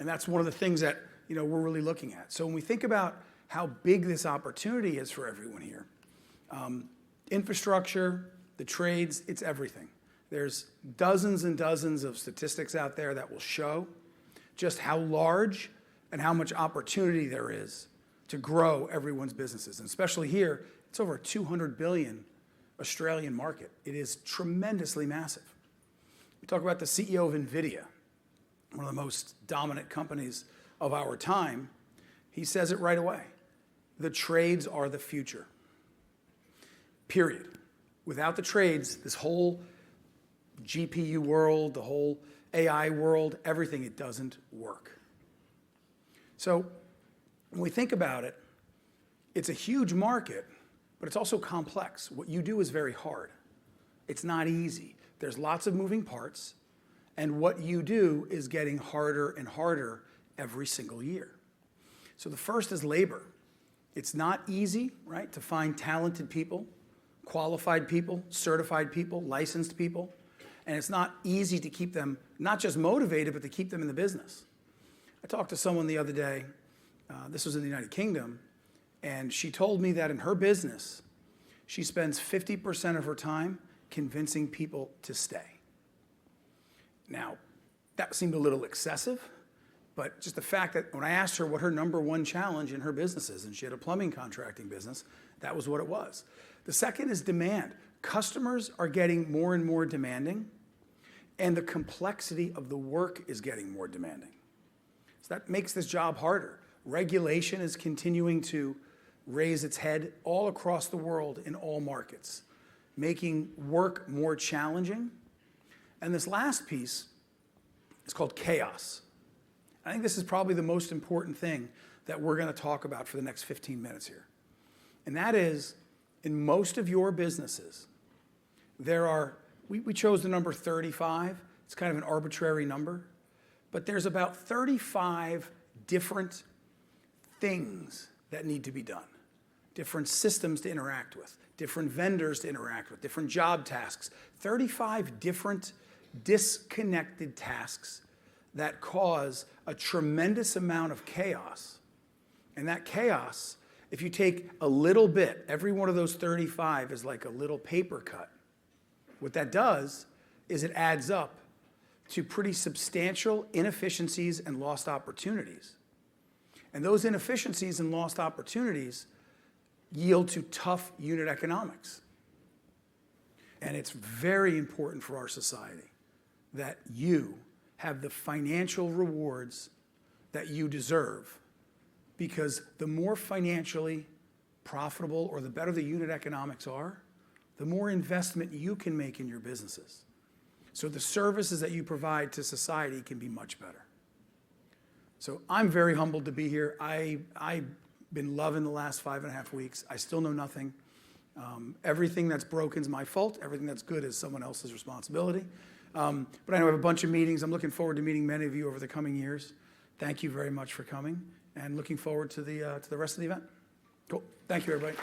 And that's one of the things that we're really looking at. So when we think about how big this opportunity is for everyone here, infrastructure, the trades, it's everything. There's dozens and dozens of statistics out there that will show just how large and how much opportunity there is to grow everyone's businesses. And especially here, it's over a 200 billion Australian market. It is tremendously massive. We talk about the CEO of NVIDIA, one of the most dominant companies of our time. He says it right away. The trades are the future. Period. Without the trades, this whole GPU world, the whole AI world, everything, it doesn't work. So when we think about it, it's a huge market, but it's also complex. What you do is very hard. It's not easy. There's lots of moving parts, and what you do is getting harder and harder every single year. So the first is labor. It's not easy, right, to find talented people, qualified people, certified people, licensed people, and it's not easy to keep them not just motivated, but to keep them in the business. I talked to someone the other day, this was in the United Kingdom, and she told me that in her business, she spends 50% of her time convincing people to stay. Now, that seemed a little excessive, but just the fact that when I asked her what her number one challenge in her business is, and she had a plumbing contracting business, that was what it was. The second is demand. Customers are getting more and more demanding, and the complexity of the work is getting more demanding. So that makes this job harder. Regulation is continuing to raise its head all across the world in all markets, making work more challenging. And this last piece is called chaos. I think this is probably the most important thing that we're going to talk about for the next 15 minutes here. And that is, in most of your businesses, there are, we chose the number 35. It's kind of an arbitrary number. But there's about 35 different things that need to be done. Different systems to interact with, different vendors to interact with, different job tasks. 35 different disconnected tasks that cause a tremendous amount of chaos. And that chaos, if you take a little bit, every one of those 35 is like a little paper cut. What that does is it adds up to pretty substantial inefficiencies and lost opportunities. And those inefficiencies and lost opportunities yield to tough unit economics. And it's very important for our society that you have the financial rewards that you deserve, because the more financially profitable or the better the unit economics are, the more investment you can make in your businesses. So the services that you provide to society can be much better. So I'm very humbled to be here. I've been loving the last 5.5 weeks. I still know nothing. Everything that's broken is my fault. Everything that's good is someone else's responsibility. But I know I have a bunch of meetings. I'm looking forward to meeting many of you over the coming years. Thank you very much for coming, and looking forward to the rest of the event. Cool. Thank you, everybody.